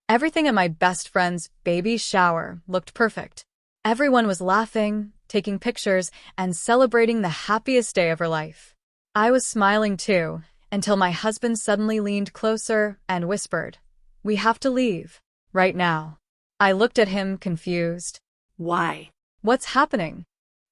Everything at my best friend's baby shower looked perfect. Everyone was laughing, taking pictures, and celebrating the happiest day of her life. I was smiling too, until my husband suddenly leaned closer and whispered, "We have to leave. Right now." I looked at him, confused. Why? "What's happening?"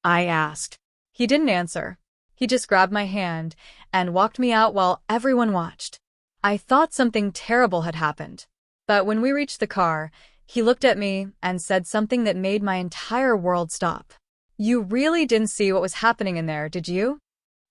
I asked. He didn't answer. He just grabbed my hand and walked me out while everyone watched. I thought something terrible had happened. But when we reached the car, he looked at me and said something that made my entire world stop. "You really didn't see what was happening in there, did you?"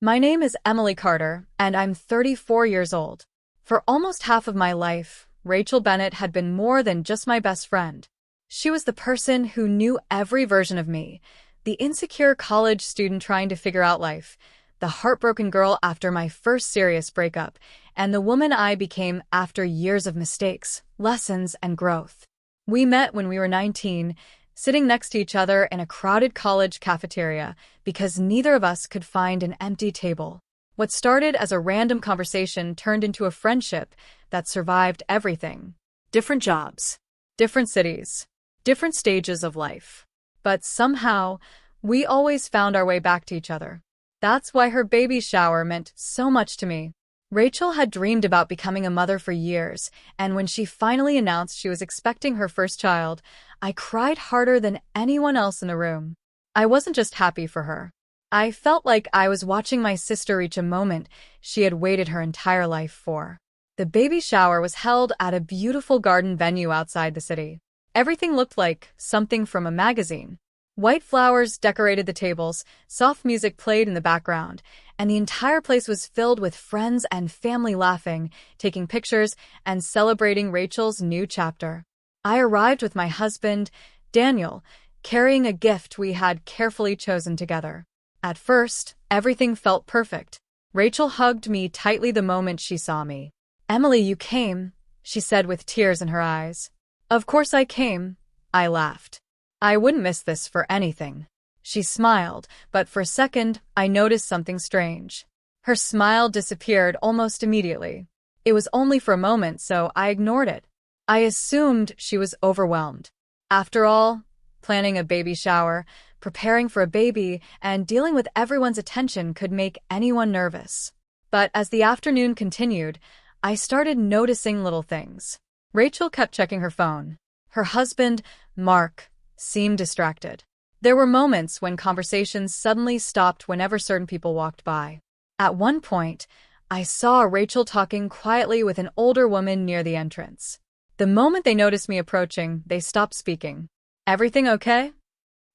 My name is Emily Carter, and I'm 34 years old. For almost half of my life, Rachel Bennett had been more than just my best friend. She was the person who knew every version of me, the insecure college student trying to figure out life, the heartbroken girl after my first serious breakup, and the woman I became after years of mistakes, lessons, and growth. We met when we were 19, sitting next to each other in a crowded college cafeteria because neither of us could find an empty table. What started as a random conversation turned into a friendship that survived everything. Different jobs. Different cities. Different stages of life. But somehow, we always found our way back to each other. That's why her baby shower meant so much to me. Rachel had dreamed about becoming a mother for years, and when she finally announced she was expecting her first child, I cried harder than anyone else in the room. I wasn't just happy for her. I felt like I was watching my sister reach a moment she had waited her entire life for. The baby shower was held at a beautiful garden venue outside the city. Everything looked like something from a magazine. White flowers decorated the tables, soft music played in the background, and the entire place was filled with friends and family laughing, taking pictures, and celebrating Rachel's new chapter. I arrived with my husband, Daniel, carrying a gift we had carefully chosen together. At first, everything felt perfect. Rachel hugged me tightly the moment she saw me. "Emily, you came," she said with tears in her eyes. "Of course I came," I laughed. "I wouldn't miss this for anything." She smiled, but for a second, I noticed something strange. Her smile disappeared almost immediately. It was only for a moment, so I ignored it. I assumed she was overwhelmed. After all, planning a baby shower, preparing for a baby, and dealing with everyone's attention could make anyone nervous. But as the afternoon continued, I started noticing little things. Rachel kept checking her phone. Her husband, Mark, seemed distracted. There were moments when conversations suddenly stopped whenever certain people walked by. At one point, I saw Rachel talking quietly with an older woman near the entrance. The moment they noticed me approaching, they stopped speaking. "Everything okay?"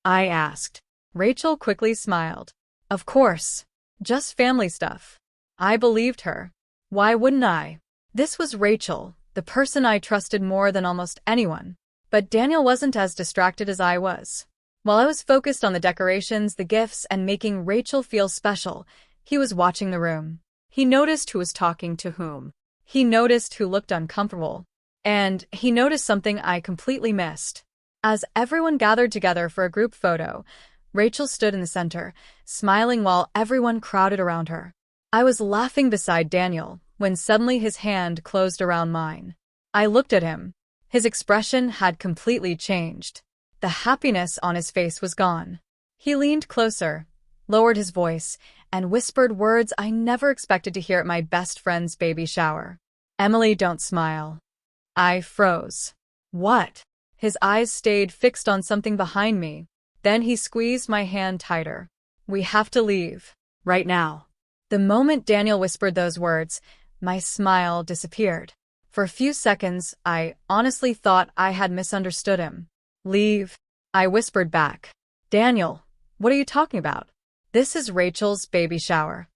I asked. Rachel quickly smiled. "Of course. Just family stuff." I believed her. Why wouldn't I? This was Rachel, the person I trusted more than almost anyone. But Daniel wasn't as distracted as I was. While I was focused on the decorations, the gifts, and making Rachel feel special, he was watching the room. He noticed who was talking to whom. He noticed who looked uncomfortable. And he noticed something I completely missed. As everyone gathered together for a group photo, Rachel stood in the center, smiling while everyone crowded around her. I was laughing beside Daniel when suddenly his hand closed around mine. I looked at him. His expression had completely changed. The happiness on his face was gone. He leaned closer, lowered his voice, and whispered words I never expected to hear at my best friend's baby shower. "Emily, don't smile." I froze. "What?" His eyes stayed fixed on something behind me. Then he squeezed my hand tighter. "We have to leave. Right now." The moment Daniel whispered those words, my smile disappeared. For a few seconds, I honestly thought I had misunderstood him. "Leave," I whispered back. "Daniel, what are you talking about? This is Rachel's baby shower."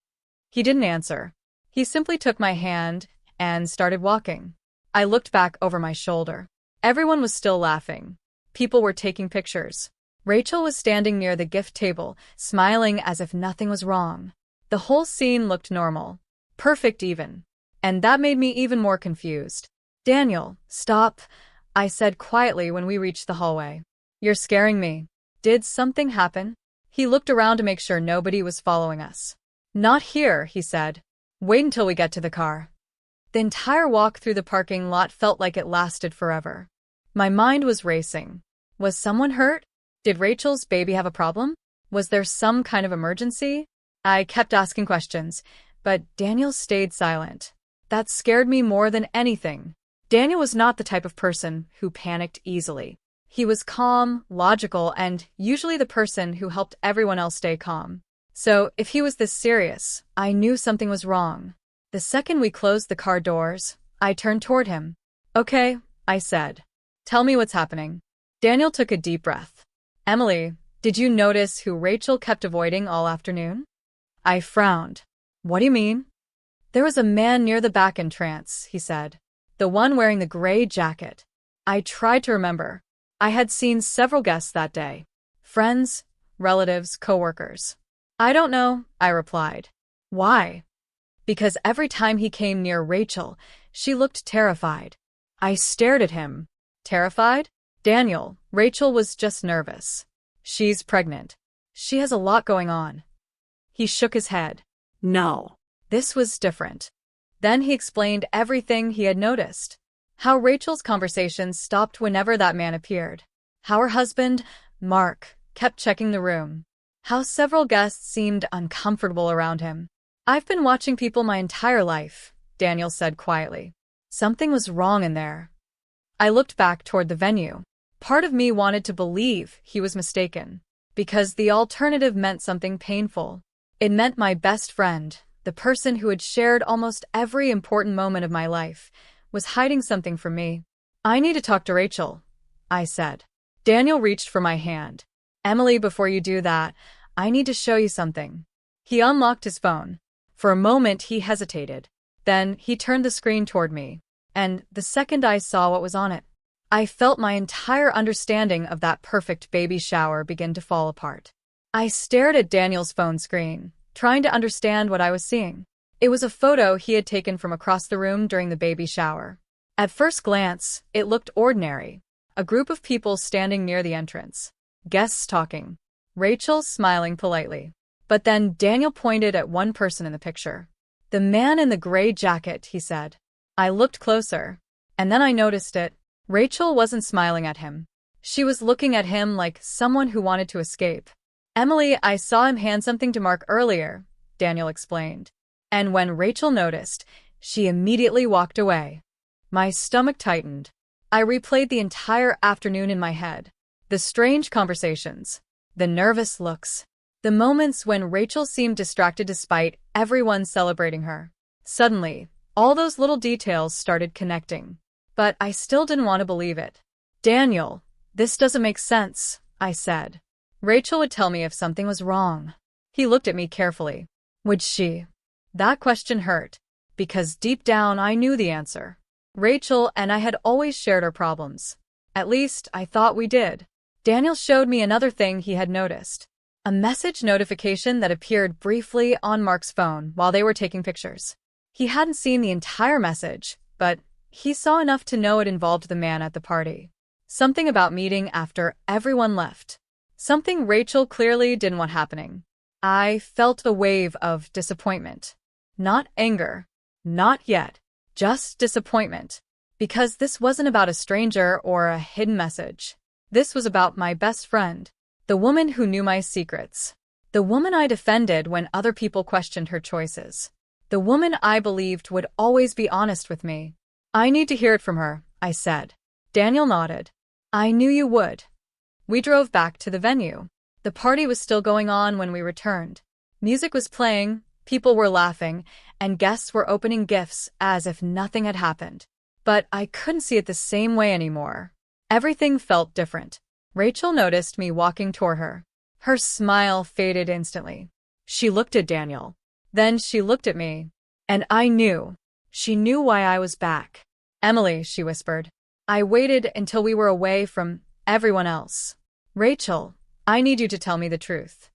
He didn't answer. He simply took my hand and started walking. I looked back over my shoulder. Everyone was still laughing. People were taking pictures. Rachel was standing near the gift table, smiling as if nothing was wrong. The whole scene looked normal. Perfect even. And that made me even more confused. "Daniel, stop," I said quietly when we reached the hallway. "You're scaring me." "Did something happen?" He looked around to make sure nobody was following us. "Not here," he said. "Wait until we get to the car." The entire walk through the parking lot felt like it lasted forever. My mind was racing. Was someone hurt? Did Rachel's baby have a problem? Was there some kind of emergency? I kept asking questions, but Daniel stayed silent. That scared me more than anything. Daniel was not the type of person who panicked easily. He was calm, logical, and usually the person who helped everyone else stay calm. So, if he was this serious, I knew something was wrong. The second we closed the car doors, I turned toward him. "Okay," I said. "Tell me what's happening." Daniel took a deep breath. "Emily, did you notice who Rachel kept avoiding all afternoon?" I frowned. "What do you mean?" "There was a man near the back entrance," he said. "The one wearing the gray jacket." I tried to remember. I had seen several guests that day. Friends, relatives, coworkers. "I don't know," I replied. "Why?" "Because every time he came near Rachel, she looked terrified." I stared at him. "Terrified?" "Daniel, Rachel was just nervous. She's pregnant. She has a lot going on." He shook his head. No. This was different. Then he explained everything he had noticed. How Rachel's conversations stopped whenever that man appeared. How her husband, Mark, kept checking the room. How several guests seemed uncomfortable around him. "I've been watching people my entire life," Daniel said quietly. Something was wrong in there. I looked back toward the venue. Part of me wanted to believe he was mistaken, because the alternative meant something painful. It meant my best friend, the person who had shared almost every important moment of my life, was hiding something from me. "I need to talk to Rachel," I said. Daniel reached for my hand. "Emily, before you do that, I need to show you something." He unlocked his phone. For a moment he hesitated. Then he turned the screen toward me. And the second I saw what was on it, I felt my entire understanding of that perfect baby shower begin to fall apart. I stared at Daniel's phone screen, trying to understand what I was seeing. It was a photo he had taken from across the room during the baby shower. At first glance, it looked ordinary. A group of people standing near the entrance. Guests talking. Rachel smiling politely. But then Daniel pointed at one person in the picture. "The man in the gray jacket," he said. I looked closer, and then I noticed it. Rachel wasn't smiling at him. She was looking at him like someone who wanted to escape. "Emily, I saw him hand something to Mark earlier," Daniel explained. And when Rachel noticed, she immediately walked away. My stomach tightened. I replayed the entire afternoon in my head. The strange conversations, the nervous looks, the moments when Rachel seemed distracted despite everyone celebrating her. Suddenly, all those little details started connecting. But I still didn't want to believe it. "Daniel, this doesn't make sense," I said. "Rachel would tell me if something was wrong." He looked at me carefully. Would she? That question hurt, because deep down I knew the answer. Rachel and I had always shared our problems. At least, I thought we did. Daniel showed me another thing he had noticed. A message notification that appeared briefly on Mark's phone while they were taking pictures. He hadn't seen the entire message, but he saw enough to know it involved the man at the party. Something about meeting after everyone left. Something Rachel clearly didn't want happening. I felt a wave of disappointment. Not anger. Not yet. Just disappointment. Because this wasn't about a stranger or a hidden message. This was about my best friend. The woman who knew my secrets. The woman I defended when other people questioned her choices. The woman I believed would always be honest with me. "I need to hear it from her," I said. Daniel nodded. "I knew you would." We drove back to the venue. The party was still going on when we returned. Music was playing, people were laughing, and guests were opening gifts as if nothing had happened. But I couldn't see it the same way anymore. Everything felt different. Rachel noticed me walking toward her. Her smile faded instantly. She looked at Daniel. Then she looked at me. And I knew. She knew why I was back. "Emily," she whispered. I waited until we were away from everyone else. "Rachel, I need you to tell me the truth."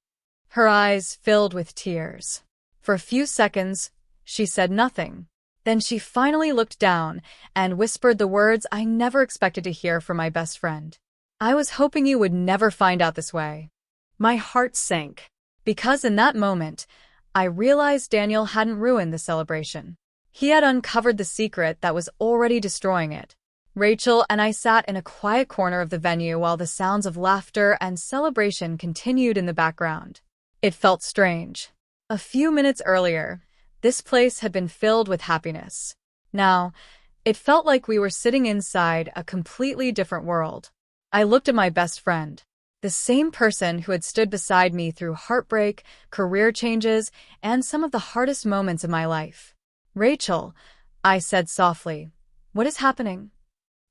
Her eyes filled with tears. For a few seconds, she said nothing. Then she finally looked down and whispered the words I never expected to hear from my best friend. "I was hoping you would never find out this way." My heart sank. Because in that moment, I realized Daniel hadn't ruined the celebration. He had uncovered the secret that was already destroying it. Rachel and I sat in a quiet corner of the venue while the sounds of laughter and celebration continued in the background. It felt strange. A few minutes earlier, this place had been filled with happiness. Now, it felt like we were sitting inside a completely different world. I looked at my best friend, the same person who had stood beside me through heartbreak, career changes, and some of the hardest moments of my life. "Rachel," I said softly, "what is happening?"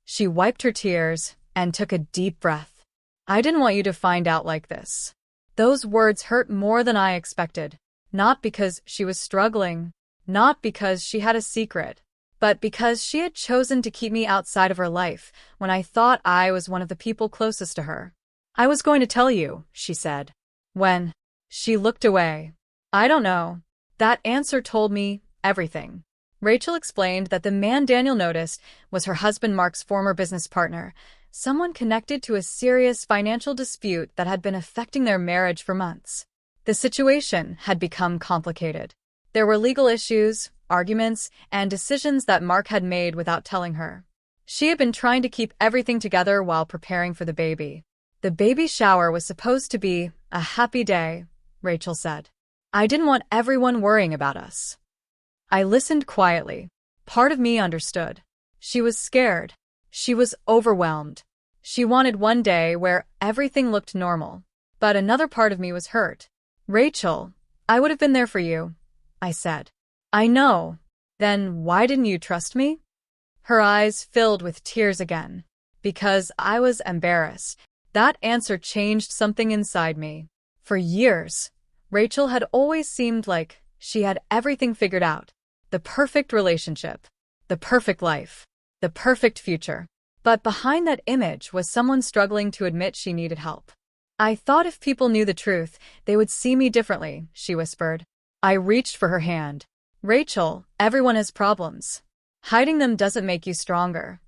She wiped her tears and took a deep breath. "I didn't want you to find out like this." Those words hurt more than I expected, not because she was struggling, not because she had a secret, but because she had chosen to keep me outside of her life when I thought I was one of the people closest to her. "I was going to tell you," she said. "When?" She looked away. "I don't know." That answer told me everything. Rachel explained that the man Daniel noticed was her husband Mark's former business partner, someone connected to a serious financial dispute that had been affecting their marriage for months. The situation had become complicated. There were legal issues, arguments, and decisions that Mark had made without telling her. She had been trying to keep everything together while preparing for the baby. The baby shower was supposed to be a happy day, Rachel said. "I didn't want everyone worrying about us." I listened quietly. Part of me understood. She was scared. She was overwhelmed. She wanted one day where everything looked normal. But another part of me was hurt. "Rachel, I would have been there for you," I said. "I know. Then why didn't you trust me?" Her eyes filled with tears again. Because I was embarrassed. That answer changed something inside me. For years, Rachel had always seemed like she had everything figured out. The perfect relationship, the perfect life, the perfect future. But behind that image was someone struggling to admit she needed help. "I thought if people knew the truth, they would see me differently," she whispered. I reached for her hand. "Rachel, everyone has problems. Hiding them doesn't make you stronger."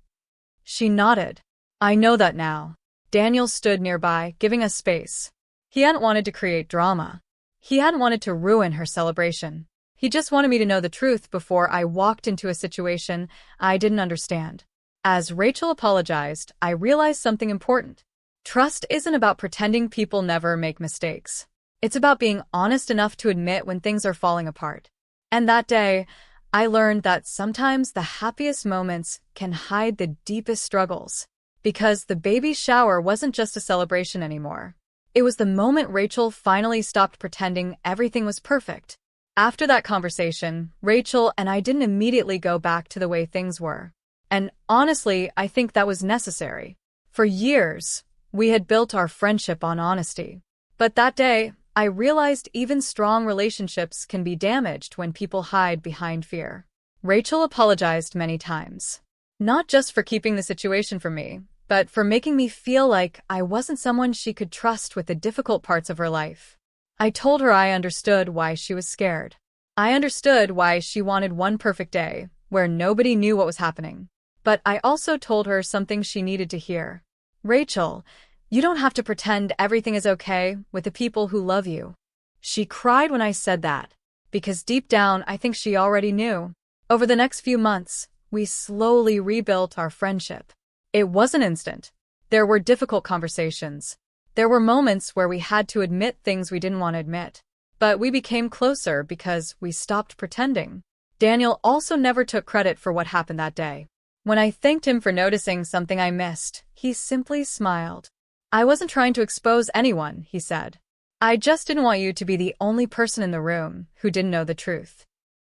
She nodded. "I know that now." Daniel stood nearby, giving us space. He hadn't wanted to create drama. He hadn't wanted to ruin her celebration. He just wanted me to know the truth before I walked into a situation I didn't understand. As Rachel apologized, I realized something important. Trust isn't about pretending people never make mistakes. It's about being honest enough to admit when things are falling apart. And that day, I learned that sometimes the happiest moments can hide the deepest struggles. Because the baby shower wasn't just a celebration anymore. It was the moment Rachel finally stopped pretending everything was perfect. After that conversation, Rachel and I didn't immediately go back to the way things were. And honestly, I think that was necessary. For years, we had built our friendship on honesty. But that day, I realized even strong relationships can be damaged when people hide behind fear. Rachel apologized many times. Not just for keeping the situation from me, but for making me feel like I wasn't someone she could trust with the difficult parts of her life. I told her I understood why she was scared. I understood why she wanted one perfect day, where nobody knew what was happening. But I also told her something she needed to hear. "Rachel, you don't have to pretend everything is okay with the people who love you." She cried when I said that, because deep down I think she already knew. Over the next few months, we slowly rebuilt our friendship. It wasn't instant. There were difficult conversations. There were moments where we had to admit things we didn't want to admit. But we became closer because we stopped pretending. Daniel also never took credit for what happened that day. When I thanked him for noticing something I missed, he simply smiled. "I wasn't trying to expose anyone," he said. "I just didn't want you to be the only person in the room who didn't know the truth."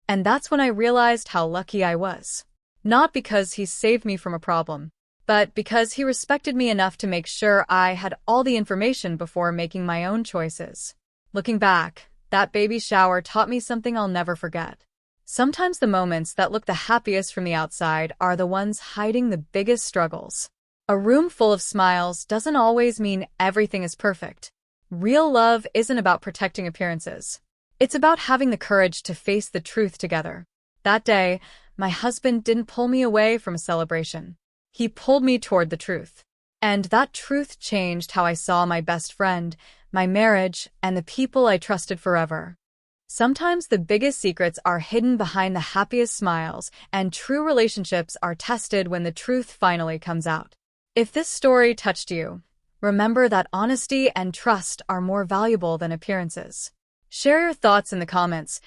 And that's when I realized how lucky I was. Not because he saved me from a problem, but because he respected me enough to make sure I had all the information before making my own choices. Looking back, that baby shower taught me something I'll never forget. Sometimes the moments that look the happiest from the outside are the ones hiding the biggest struggles. A room full of smiles doesn't always mean everything is perfect. Real love isn't about protecting appearances. It's about having the courage to face the truth together. That day, my husband didn't pull me away from a celebration. He pulled me toward the truth. And that truth changed how I saw my best friend, my marriage, and the people I trusted forever. Sometimes the biggest secrets are hidden behind the happiest smiles, and true relationships are tested when the truth finally comes out. If this story touched you, remember that honesty and trust are more valuable than appearances. Share your thoughts in the comments.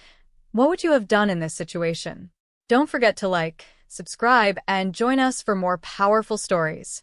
What would you have done in this situation? Don't forget to like, subscribe, and join us for more powerful stories.